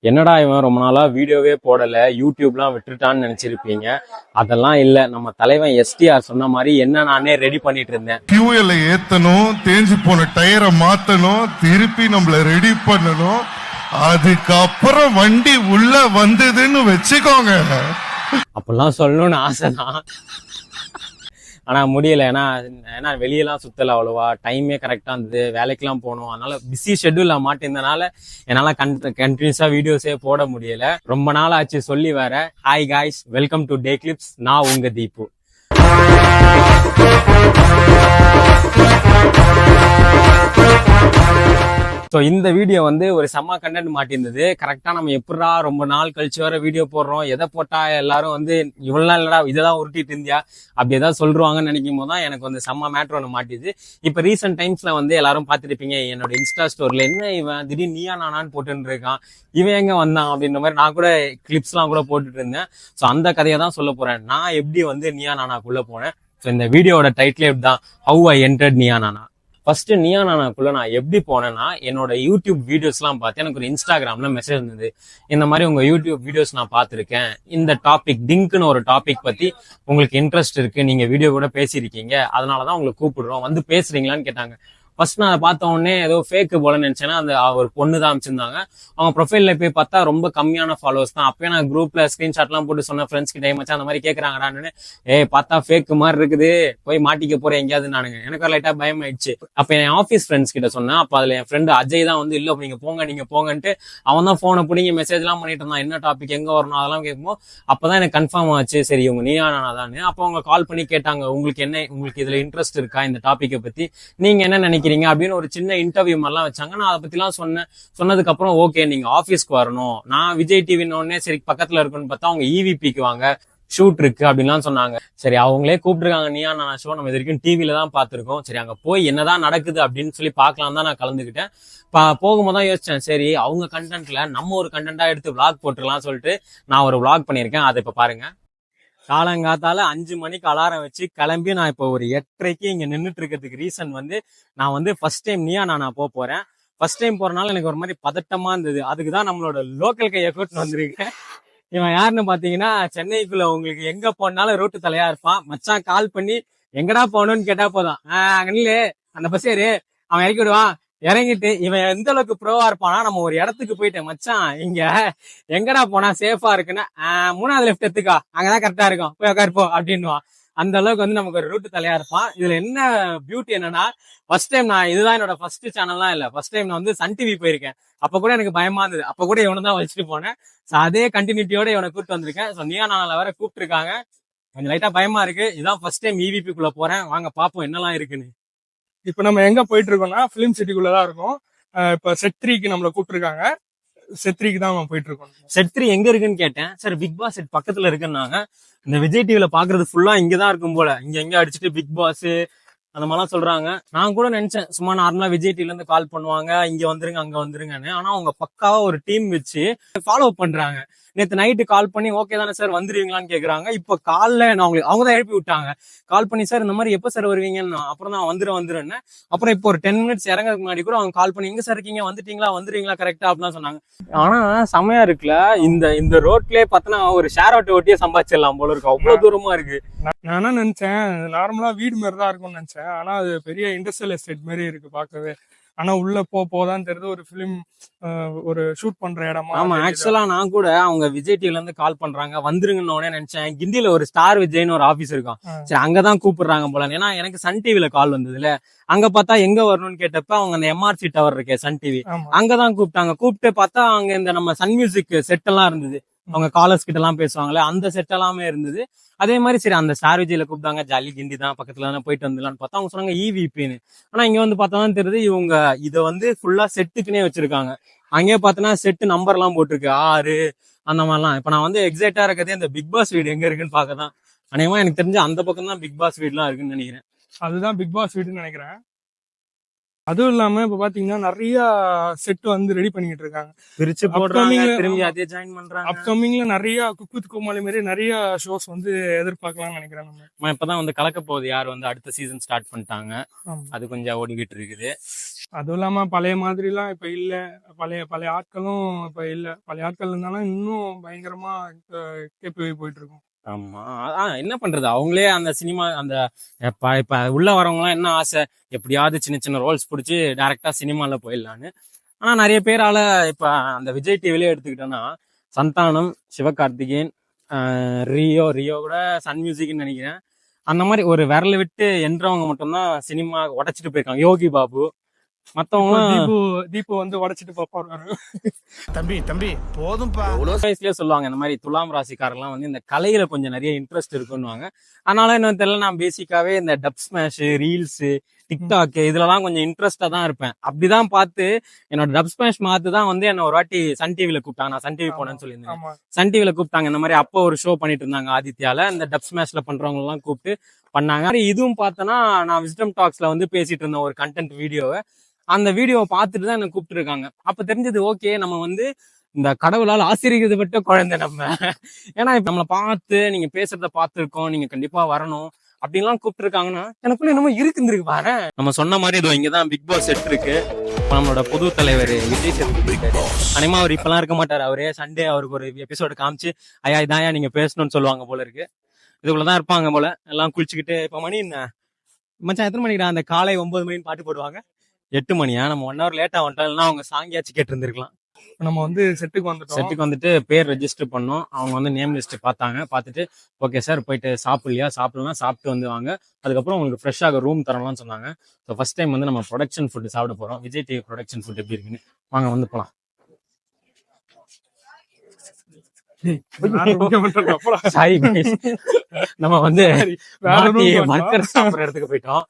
என்னடா இவன் ரொம்ப நாளா வீடியோவே போடல, யூடியூப்லாம் விட்டுட்டான்னு நினைச்சிருப்பீங்க. அதெல்லாம் இல்ல, நம்ம தலைவன் எஸ்டிஆர் சொன்ன மாதிரி என்ன நானே ரெடி பண்ணிட்டு இருந்தேன். ஃபியூயலை ஏத்தணும், தேஞ்சு போன டயரை மாத்தணும், திருப்பி நம்மள ரெடி பண்ணணும். அதுக்கப்புறம் வண்டி உள்ள வந்ததுன்னு வச்சுக்கோங்க. அப்பெல்லாம் சொல்லணும்னு ஆசைதான், ஆனா முடியல. ஏன்னா வெளியெல்லாம் சுத்தல, அவ்வளவா டைமே கரெக்டா இருந்தது, வேலைக்கெல்லாம் போகணும். அதனால பிஸி ஷெட்யூல்ல மாட்டிருந்தனால என்னால கண்டினியூஸா வீடியோஸே போட முடியல. ரொம்ப நாள் ஆச்சு சொல்லி வேற. Hi guys, welcome to day clips. நான் உங்க தீபு. ஸோ இந்த வீடியோ வந்து ஒரு செம்ம கண்டென்ட் மாட்டிருந்தது. கரெக்டாக நம்ம எப்படா ரொம்ப நாள் கழிச்சு வர வீடியோ போடுறோம், எதை போட்டா எல்லாரும் வந்து இவ்வளோ நாள் இல்லடா இதெல்லாம் உருட்டிட்டு இருந்தியா அப்படி ஏதாவது சொல்றாங்கன்னு நினைக்கும் போது தான் எனக்கு வந்து செம்ம மேட்ரு ஒன்று மாட்டிது. இப்போ ரீசெண்ட் டைம்ஸ்ல வந்து எல்லாரும் பார்த்துருப்பீங்க என்னோட இன்ஸ்டா ஸ்டோரில், என்ன இவன் திடீர்னு நீயா நானான்னு போட்டுன்னு இருக்கான், இவன் எங்க வந்தான் அப்படின்ற மாதிரி நான் கூட கிளிப்ஸ்லாம் கூட போட்டுட்டு இருந்தேன். ஸோ அந்த கதையை தான் சொல்ல போறேன், நான் எப்படி வந்து நீயா நானாக்குள்ள போனேன். ஸோ இந்த வீடியோட டைட்டிலே இப்படிதான், have I entered Neeya Naana. First நீயா நானாக்குள்ள நான் எப்படி போனேன்னா, என்னோட யூடியூப் வீடியோஸ்லாம் பார்த்து எனக்கு ஒரு இன்ஸ்டாகிராம்ல மெசேஜ் இருந்தது. இந்த மாதிரி உங்க யூடியூப் வீடியோஸ் நான் பார்த்துருக்கேன், இந்த டாபிக் டிங்க்னு ஒரு டாபிக் பத்தி உங்களுக்கு இன்ட்ரெஸ்ட் இருக்கு, நீங்க வீடியோ கூட பேசியிருக்கீங்க, அதனாலதான் உங்களுக்கு கூப்பிடுறோம், வந்து பேசுறீங்களான்னு கேட்டாங்க. ஃபர்ஸ்ட் நான் பார்த்த உடனே ஏதோ ஃபேக் போல நினைச்சேன்னா, அந்த ஒரு பொண்ணு தான் அமைச்சிருந்தாங்க. அவங்க ப்ரொஃபைல்ல போய் பார்த்தா ரொம்ப கம்மியான ஃபாலோவர்ஸ் தான். அப்பயே நான் குரூப்ல ஸ்கிரீன்ஷாட்லாம் போட்டு சொன்ன ஃப்ரெண்ட்ஸ் கிட்ட, மச்சான் அந்த மாதிரி கேட்கறாங்கடான்னு. பார்த்தா ஃபேக் மாதிரி இருக்குது, போய் மாட்டிக்க போறேன் எங்கேயாவது நானுங்க. எனக்கு லைட்டா பயம் ஆயிடுச்சு. அப்ப என் ஆஃபீஸ் ஃப்ரெண்ட்ஸ் கிட்ட சொன்னேன். அப்ப அதுல என் ஃப்ரெண்டு அஜய் தான் வந்து, இல்ல நீங்க போங்கன்ட்டு அவன் தான் போனை பிடிங்க மெசேஜ் எல்லாம் பண்ணிட்டு இருந்தான், என்ன டாபிக் எங்க வரணும் அதெல்லாம் கேட்கும்போது அப்பதான் எனக்கு கன்ஃபார்ம் ஆச்சு, சரி இவங்க நீயா நானாதான்னு. அப்போ அவங்க கால் பண்ணி கேட்டாங்க, உங்களுக்கு இதுல இன்ட்ரெஸ்ட் இருக்கா, இந்த டாபிக்கை பத்தி நீங்க என்ன நினைக்கிறீங்க அப்படின்னு ஒரு சின்ன இன்டர்வியூ மாதிரிலாம் வச்சாங்க. நான் அதை பத்தி எல்லாம் சொன்னதுக்கு அப்புறம் ஓகே நீங்க ஆபீஸ்க்கு வரணும். நான் விஜய் டிவின்னு உடனே சரி பக்கத்துல இருக்குன்னு பார்த்தா அவங்க இவிபிக்கு வாங்க, ஷூட் இருக்கு அப்படின்லாம் சொன்னாங்க. சரி அவங்களே கூப்பிட்டுருக்காங்க நீயா நானா ஷோ, நம்ம இது வரைக்கும் டிவில தான் பார்த்திருக்கோம், சரி அங்க போய் என்னதான் நடக்குது அப்படின்னு சொல்லி பார்க்கலாம் தான் நான் கலந்துக்கிட்டேன். போகும்போது தான் யோசிச்சேன், சரி அவங்க கண்டென்ட்ல நம்ம ஒரு கண்டென்ட்டா எடுத்து விளாக் போட்டுருலாம் சொல்லிட்டு நான் ஒரு விளாக் பண்ணியிருக்கேன். அதை இப்ப பாருங்க. காலங்காத்தால 5 மணிக்கு அலாரம் வச்சு கிளம்பி நான் இப்போ ஒரு 8:30க்கு இங்க நின்றுட்டு இருக்கிறதுக்கு ரீசன் வந்து, நான் வந்து ஃபர்ஸ்ட் டைம் நீயா நானா போறேன். ஃபர்ஸ்ட் டைம் போறதுனால எனக்கு ஒரு மாதிரி பதட்டமா இருந்தது. அதுக்குதான் நம்மளோட லோக்கல் கையை கூட்டின்னு வந்திருக்கேன். இவன் யாருன்னு பாத்தீங்கன்னா, சென்னைக்குள்ள உங்களுக்கு எங்க போனாலும் ரோட்டு தலையா இருப்பான். மச்சான் கால் பண்ணி எங்கடா போகணும்னு கேட்டா போதும், அங்கலே அந்த பஸ் ஏறு, அவன் இறக்கி விடுவான். இறங்கிட்டு இவன் எந்த அளவுக்கு ப்ரோவா இருப்பானா, நம்ம ஒரு இடத்துக்கு போயிட்டேன் மச்சான் இங்க எங்கடா போனா சேஃபா இருக்குன்னா, 3வது லெஃப்ட் எடுத்துக்கா, அங்கதான் கரெக்டா இருக்கும், போய் உட்காருப்போ அப்படின்னுவான். அந்த அளவுக்கு வந்து நமக்கு ஒரு ரூட்டு தலையா இருப்பான். இதுல என்ன பியூட்டி என்னன்னா, ஃபர்ஸ்ட் டைம் நான் இதுதான் என்னோட ஃபர்ஸ்ட் சேனல்லாம் இல்ல, ஃபர்ஸ்ட் டைம் நான் வந்து சன் டிவி போயிருக்கேன். அப்ப கூட எனக்கு பயமா இருந்தது, அப்ப கூட இவனை தான் வச்சுட்டு போனேன். அதே கண்டினியூட்டியோட இவனை கூப்பிட்டு வந்திருக்கேன். ஸோ நீயா நானால வேற கூப்பிட்டு இருக்காங்க, கொஞ்சம் லைட்டா பயமா இருக்கு. இதான் ஃபர்ஸ்ட் டைம் இவிபிக்குள்ள போறேன், வாங்க பாப்போம் என்னெல்லாம் இருக்குன்னு. இப்ப நம்ம எங்க போயிட்டு இருக்கோம்னா பிலிம் சிட்டிக்குள்ளதான் இருக்கோம். இப்ப செட் 3க்கு நம்மள கூப்பிட்டுருக்காங்க, செட் 3க்கு தான் நம்ம போயிட்டு இருக்கோம். செட் 3 எங்க இருக்குன்னு கேட்டேன். சார் பிக் பாஸ் செட் பக்கத்துல இருக்குன்னாங்க. இந்த விஜய் டிவில பாக்குறது ஃபுல்லா இங்கதான் இருக்கும் போல, இங்க எங்க அடிச்சுட்டு பிக் பாஸ் அந்த மாதிரிலாம் சொல்றாங்க. நான் கூட நினைச்சேன் சும்மா நார்மலா விஜய் டிவில இருந்து கால் பண்ணுவாங்க, இங்க வந்துருங்க அங்க வந்துருங்கன்னு. ஆனா அவங்க பக்காவா ஒரு டீம் வச்சு ஃபாலோ பண்றாங்க. நேத்து நைட்டு கால் பண்ணி ஓகே தானே சார் வந்துருவீங்களான்னு கேக்குறாங்க. இப்ப காலைல நான் அவங்க தான் எழுப்பி விட்டாங்க, கால் பண்ணி சார் இந்த மாதிரி எப்ப சார் வருவீங்கன்னு. அப்புறம் தான் வந்துருன்னு. அப்புறம் இப்போ ஒரு 10 மினிட்ஸ் இறங்கிறதுக்கு முன்னாடி கூட அவங்க கால் பண்ணி எங்க சார் இருக்கீங்க, வந்துருவீங்களா கரெக்டா அப்படின்னு சொன்னாங்க. ஆனா செமையா இருக்குல்ல, இந்த ரோட்லயே பார்த்தனா ஒரு ஷேர் ஆட்டோ ஓட்டியே சம்பாதிச்சிடலாம் போல இருக்கு, அவ்வளவு தூரமா இருக்கு. நான் என்ன நினைச்சேன், நார்மலா வீடு மாதிரி தான் இருக்கும்னு நினைச்சேன். ஆனா அது பெரிய இண்டஸ்ட்ரியல் எஸ்டேட் மாதிரி இருக்கு பாக்கவே. ஆனா உள்ள போதான் தெரியுது ஒரு பிலிம் ஒரு ஷூட் பண்ற இடமா. ஆமா, ஆக்சுவலா நான் கூட அவங்க விஜய் டிவில இருந்து கால் பண்றாங்க வந்துருங்கன்னு உடனே நினைச்சேன், கிண்டில ஒரு ஸ்டார் விஜய்னு ஒரு ஆபீஸ் இருக்கும், சரி அங்கதான் கூப்பிடுறாங்க போல. ஏன்னா எனக்கு சன் டிவில கால் வந்ததுல, அங்க பார்த்தா எங்க வரணும்னு கேட்டப்ப அவங்க அந்த எம்ஆர்சி டவர் இருக்கே சன் டிவி, அங்கதான் கூப்பிட்டாங்க. கூப்பிட்டு பார்த்தா அங்க இந்த நம்ம சன் மியூசிக் செட் எல்லாம் இருந்தது, அவங்க காலர்ஸ் கிட்ட எல்லாம் பேசுவாங்களே அந்த செட் எல்லாமே இருந்தது. அதே மாதிரி சரி அந்த ஸ்டார் விஜய்ல கூப்பிட்டாங்க, ஜாலி கிண்டி தான் பக்கத்துல தான் போயிட்டு வந்துடலான்னு பார்த்தா அவங்க சொன்னாங்க இவிபின்னு. ஆனா இங்க வந்து பார்த்தாதான் தெரியுது இவங்க இதை வந்து ஃபுல்லா செட்டுக்குன்னே வச்சிருக்காங்க. அங்கேயே பார்த்தோன்னா செட்டு நம்பர் எல்லாம் போட்டிருக்கு 6 அந்த மாதிரிலாம். இப்ப நான் வந்து எக்ஸைட்டா இருக்கிறதே இந்த பிக் பாஸ் வீடு எங்க இருக்குன்னு பார்க்கதான். அநேகமா எனக்கு தெரிஞ்சு அந்த பக்கம் தான் பிக் பாஸ் வீடு எல்லாம் இருக்குன்னு நினைக்கிறேன். அதுதான் பிக் பாஸ் வீடுன்னு நினைக்கிறேன். அதுவும் இல்லாம இப்ப பாத்தீங்கன்னா நிறைய செட் வந்து ரெடி பண்ணிட்டு இருக்காங்க. பிரிச்சு போடுறாங்க, திரும்பி அதே ஜாயின் பண்றாங்க. அப்கமிங்ல நிறைய குக் வித் கோமாளி மாதிரி நிறைய ஷோஸ் வந்து எதிர்பார்க்கலாம்னு நினைக்கிறேன் நம்ம. இப்பதான் வந்து கலக்க போகுது யார் வந்து அடுத்த சீசன் ஸ்டார்ட் பண்ணிட்டாங்க. அது கொஞ்சம் ஓடிக்கிட்டு இருக்குது. அதுவும் இல்லாம பழைய மாதிரி எல்லாம் இப்ப இல்ல. பழைய ஆட்களும் இப்ப இல்ல. பழைய ஆட்கள் இருந்தாலும் இன்னும் பயங்கரமா கேபி போயிட்டு இருக்கும். ஆமா. என்ன பண்றது, அவங்களே அந்த சினிமா அந்த இப்ப உள்ள வரவங்க எல்லாம் என்ன ஆசை, எப்படியாவது சின்ன சின்ன ரோல்ஸ் பிடிச்சி டைரக்டா சினிமால போயிடலான்னு. ஆனா நிறைய பேரால இப்ப அந்த விஜய் டிவிலே எடுத்துக்கிட்டோம்னா சந்தானம், சிவகார்த்திகேயன், ரியோ கூட சன் மியூசிக்னு நினைக்கிறேன், அந்த மாதிரி ஒரு விரல விட்டு என்றவங்க மட்டும்தான் சினிமா உடைச்சிட்டு போயிருக்காங்க. யோகி பாபு மத்தவங்க தீபு வந்து உடைச்சிட்டு பாப்பாரு. தம்பி போதும்பா. வயசுலயே சொல்லுவாங்க இந்த மாதிரி துலாம் ராசிக்காரெல்லாம் வந்து இந்த கலையில கொஞ்சம் நிறைய இன்ட்ரெஸ்ட் இருக்குன்னுவாங்க. அதனால என்ன தெரியல, நான் பேசிக்காவே இந்த டப் ஸ்மாஷ், ரீல்ஸ், டிக்டாக் இதுலலாம் கொஞ்சம் இன்ட்ரெஸ்டா தான் இருப்பேன். அப்படிதான் பார்த்து என்னோட டப் ஸ்மாஷ் மாத்துதான் வந்து என்ன ஒரு வாட்டி சன் டிவில கூப்பிட்டாங்க. நான் சன் டிவி போனேன்னு சொல்லியிருந்தேன். சன் டிவில கூப்பிட்டாங்க. இந்த மாதிரி அப்போ ஒரு ஷோ பண்ணிட்டு இருந்தாங்க ஆதித்யால. இந்த டப் ஸ்மாஷ்ல பண்றவங்க எல்லாம் கூப்பிட்டு பண்ணாங்க. இதுவும் பார்த்தோன்னா நான் விஸ்டம் டாக்ஸ்ல வந்து பேசிட்டு இருந்தேன் ஒரு கண்டென்ட் வீடியோவை. அந்த வீடியோவை பார்த்துட்டு தான் என்ன கூப்பிட்டு இருக்காங்க. அப்ப தெரிஞ்சது ஓகே நம்ம வந்து இந்த கடவுளால் ஆசீர்வதிக்கப்பட்ட குழந்தை நம்ம. ஏன்னா இப்ப நம்மளை பார்த்து நீங்க பேசுறத பார்த்துருக்கோம், நீங்க கண்டிப்பா வரணும் அப்படின்லாம் கூப்பிட்டு இருக்காங்கன்னா எனக்குள்ள என்னமோ இருக்குந்துருக்கு பாரு. நம்ம சொன்ன மாதிரி இதோ இங்கதான் பிக் பாஸ் செட் இருக்கு. நம்மளோட புது தலைவர் விஜய் சேதுபதி இருக்காரு. அனிமா அவர் இப்பெல்லாம் இருக்க மாட்டாரு. அவரே சண்டே அவருக்கு ஒரு எபிசோடு காமிச்சு ஐயா இதாயா நீங்க பேசணும்னு சொல்லுவாங்க போல இருக்கு. இதுக்குள்ளதான் இருப்பாங்க போல. எல்லாம் குளிச்சுக்கிட்டு இப்ப மணி என்ன மச்சான் எத்தனை மணிக்கு அந்த காலை 9 மணின்னு பாட்டு போடுவாங்க. 8 மணியா? நம்ம 1 hour லேட்டா வந்துட்டோம். இல்லைன்னா அவங்க சாங்கியாச்சு கேட்டு இருந்திருக்கலாம். நம்ம வந்து செட்டுக்கு வந்துட்டு பேர் ரெஜிஸ்டர் பண்ணோம். அவங்க வந்து நேம் லிஸ்ட் பார்த்தாங்க. பார்த்துட்டு ஓகே சார் போயிட்டு சாப்பிடலையா, சாப்பிடலாம் சாப்பிட்டு வந்து வாங்க, அதுக்கப்புறம் உங்களுக்கு ஃப்ரெஷ்ஷாக ரூம் தரலாம்னு சொன்னாங்க. ஸோ ஃபர்ஸ்ட் டைம் வந்து நம்ம ப்ரொடக்ஷன் ஃபுட் சாப்பிட போறோம். விஜய் டிவி ப்ரொடக்ஷன் ஃபுட் எப்படி இருக்குன்னு வாங்க வந்து போலாம். நம்ம வந்து மர்க்கர் சாப்பிட்ற இடத்துக்கு போயிட்டோம்.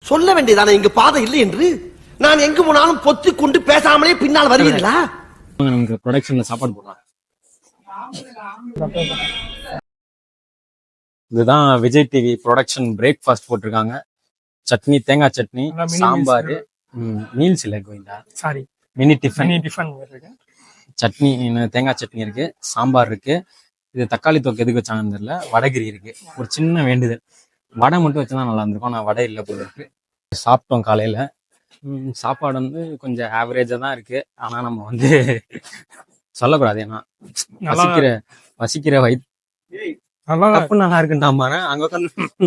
சொல்ல வேண்டியதானே இங்க பாதை இல்லை என்று. நான் எங்கு போனாலும் பொத்தி கொண்டு பேசாமலே பின்னால் வருவீர்களா? நமக்கு ப்ரொடக்ஷன்ல சாப்பாடு போடுறாங்க. இதுதான் விஜய் டிவி ப்ரொடக்ஷன் பிரேக்ஃபாஸ்ட் போட்டிருக்காங்க. சட்னி, தேங்காய் சட்னி, சாம்பார், மீல்ஸ் இல்ல Govinda, sorry mini tiffin chutney, தேங்காய் சட்னி இருக்கு, சாம்பார் இருக்கு. இது தக்காளி தொக்கு எதுக்கு வச்சாங்கன்னு தெரியல. வடகிரி இருக்கு. ஒரு சின்ன வேண்டுதல், வடை மட்டும் வச்சுதான் நல்லா இருந்திருக்கும். நான் வடை இல்லை போல இருக்கு. சாப்பிட்டோம் காலையில. சாப்பாடு வந்து கொஞ்சம் ஆவரேஜா தான் இருக்கு. ஆனா நம்ம வந்து சொல்லக்கூடாது, ஏன்னா வசிக்கிற வயிற்று நல்லா இருக்குன்டாமா அங்க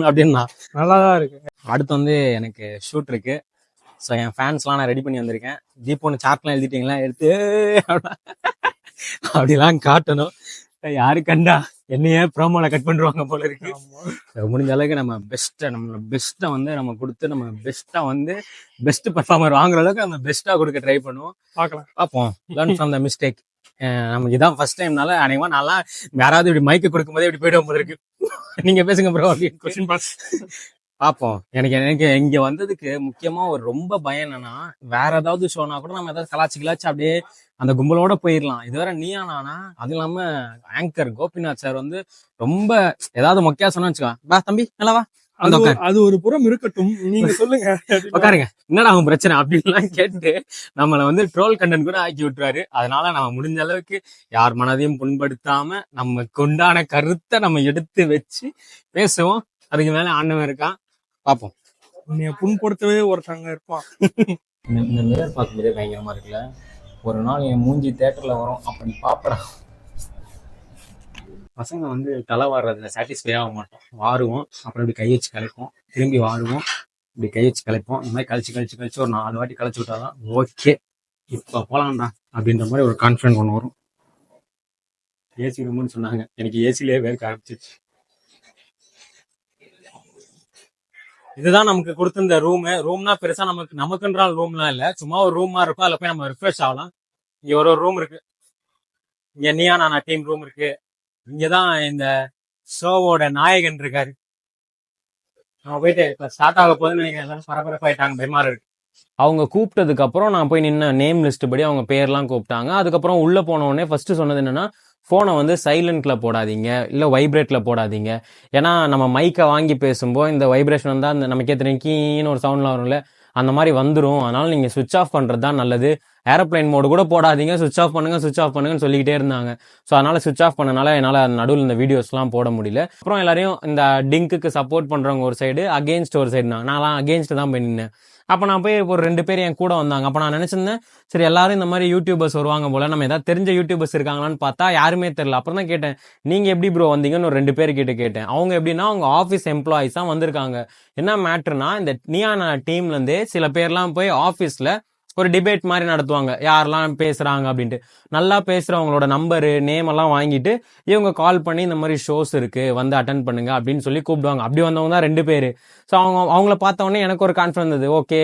அப்படின்னா நல்லாதான் இருக்கு. அடுத்து வந்து எனக்கு ஷூட் இருக்கு. ஸோ என் ஃபேன்ஸ்லாம் நான் ரெடி பண்ணி வந்திருக்கேன். தீபோன்னு சார்ட்லாம் எழுதிட்டீங்களா, எடுத்து அப்படிலாம் காட்டணும். யாரு கண்டா என்னையே ப்ரோமோல கட் பண்ணுவாங்க போல இருக்கு. முடிஞ்ச அளவுக்கு நம்ம நம்மளோட பெஸ்ட்டை வந்து நம்ம கொடுத்து நம்ம பெஸ்ட்டா வந்து பெஸ்ட் பெர்ஃபார்மர் வாங்குற அளவுக்கு நம்ம பெஸ்ட்டா கொடுக்க ட்ரை பண்ணுவோம். பார்ப்போம். Learn from the mistake. நமக்கு இதான் ஃபர்ஸ்ட் டைம்னால அநேகமா நல்லா யாராவது இப்படி மைக்கு கொடுக்கும் போதே இப்படி போயிடும் போல இருக்கு. நீங்க பேசுங்க ப்ரோ அப்படின்னு கொஸ்டின் பாஸ் பார்ப்போம். எனக்கு இங்க வந்ததுக்கு முக்கியமா ஒரு ரொம்ப பயம் என்னன்னா, வேற ஏதாவது ஷோனா கூட நம்ம ஏதாவது கலாச்சி அப்படியே அந்த கும்பலோட போயிடலாம். இதுவரை நீயா நானா, அது இல்லாம ஆங்கர் கோபிநாத் சார் வந்து ரொம்ப ஏதாவது மொக்கையா சொன்னா வச்சுக்கோ, தம்பி நல்லவா அது ஒரு புறம் இருக்கட்டும், நீங்க சொல்லுங்க உட்காருங்க என்னடா அவங்க பிரச்சனை அப்படின்லாம் கேட்டு நம்மளை வந்து ட்ரோல் கண்டென்ட் கூட ஆக்கி விட்டுறாரு. அதனால நம்ம முடிஞ்ச அளவுக்கு யார் மனதையும் புண்படுத்தாம நமக்கு உண்டான கருத்தை நம்ம எடுத்து வச்சு பேசுவோம். அதுக்கு மேல ஆண்டவன் இருக்கான், பாப்போம். புண்படுத்தவே ஒருத்தங்க இருப்பான். இந்த மிரர் பார்க்கும்போதே பயங்கரமா இருக்குல்ல. ஒரு நாள் என் மூஞ்சி தேட்டர்ல வரும், அப்படி பாப்பறான். பசங்க வந்து தலை வாடுறதுல சாட்டிஸ்ஃபை ஆக மாட்டோம். வாருவோம், அப்புறம் இப்படி கை வச்சு கலைப்போம், திரும்பி வாருவோம், இப்படி கை வச்சு கலைப்போம். இந்த மாதிரி கழிச்சு ஒரு 4 வாட்டி கழிச்சு விட்டாதான் ஓகே இப்ப போலாம்டா அப்படின்ற மாதிரி ஒரு கான்ஃபிடன்ட் ஒன்று வரும். ஏசி ரூம்னு சொன்னாங்க, எனக்கு ஏசிலேயே வேர்க்க ஆரம்பிச்சிச்சு. இதுதான் நமக்கு கொடுத்திருந்த ரூம்னா பெருசா நமக்குன்றால் ரூம்லாம் இல்ல, சும்மா ஒரு ரூமா இருக்கும். அதுல போய் நம்ம ரிஃப்ரெஷ் ஆகலாம். இங்க ஒரு ரூம் இருக்கு. இங்க நீயா நானா டீம் ரூம் இருக்கு. இங்கதான் இந்த ஷோவோட நாயகன் இருக்காரு. நம்ம போயிட்டு இப்ப ஸ்டார்ட் ஆக போதுன்னு நினைக்கிறேன். பரபரப்பாயிட்டாங்க, பயமா இருக்கு. அவங்க கூப்பிட்டதுக்கு அப்புறம் நான் போய் நின்ன நேம் லிஸ்ட் படி அவங்க பேர்லாம் கூப்பிட்டாங்க. அதுக்கப்புறம் உள்ள போன உடனே ஃபர்ஸ்ட் சொன்னது என்னன்னா, ஃபோனை வந்து சைலண்ட்ல போடாதீங்க, இல்லை வைப்ரேட்ல போடாதீங்க. ஏன்னா நம்ம மைக்கை வாங்கி பேசும்போது இந்த வைப்ரேஷன் வந்தால் அந்த நமக்கே தெரியும் கீன்னு ஒரு சவுண்ட்லாம் வரும்ல, அந்த மாதிரி வந்துடும், அதனால நீங்கள் சுவிட்ச் ஆஃப் பண்ணுறது தான் நல்லது, ஏரோப்ளைன் மோடு கூட போடாதீங்க, சுவிட்ச் ஆஃப் பண்ணுங்கன்னு சொல்லிக்கிட்டே இருந்தாங்க. ஸோ அதனால் சுவிட்ச் ஆஃப் பண்ணனால என்னால் நடுவில் இந்த வீடியோஸ்லாம் போட முடியல. அப்புறம் எல்லாரையும் இந்த டிங்க்குக்கு சப்போர்ட் பண்ணுறவங்க ஒரு சைடு, அகெயின்ஸ்ட் ஒரு சைடு தான், நான்லாம் அகெயின்ஸ்ட் தான் போய் நின்னேன். அப்போ நான் போய் ஒரு 2 பேர் என் கூட வந்தாங்க. அப்போ நான் நினச்சிருந்தேன், சரி எல்லாரும் இந்த மாதிரி யூடியூபர்ஸ் வருவாங்க போல, நம்ம ஏதாவது தெரிஞ்ச யூடியூபர்ஸ் இருக்காங்களான்னு பார்த்தா யாருமே தெரியல. அப்புறம் தான் கேட்டேன், நீங்கள் எப்படி ப்ரோ வந்தீங்கன்னு ஒரு 2 பேர் கிட்ட கேட்டேன். அவங்க எப்படின்னா அவங்க ஆஃபீஸ் எம்ப்ளாயிஸ் தான் வந்திருக்காங்க. என்ன மேட்ருனா, இந்த நியானா டீம்லேருந்தே சில பேர்லாம் போய் ஆஃபீஸில் ஒரு டிபேட் மாதிரி நடத்துவாங்க, யாரெல்லாம் பேசுகிறாங்க அப்படின்ட்டு. நல்லா பேசுகிறவங்களோட நம்பரு நேம் எல்லாம் வாங்கிட்டு இவங்க கால் பண்ணி இந்த மாதிரி ஷோஸ் இருக்குது வந்து அட்டன் பண்ணுங்க அப்படின்னு சொல்லி கூப்பிடுவாங்க. அப்படி வந்தவங்க தான் 2 பேர். ஸோ அவங்கள பார்த்தவொடனே எனக்கு ஒரு கான்ஃபிடன்ஸ் இருந்தது, ஓகே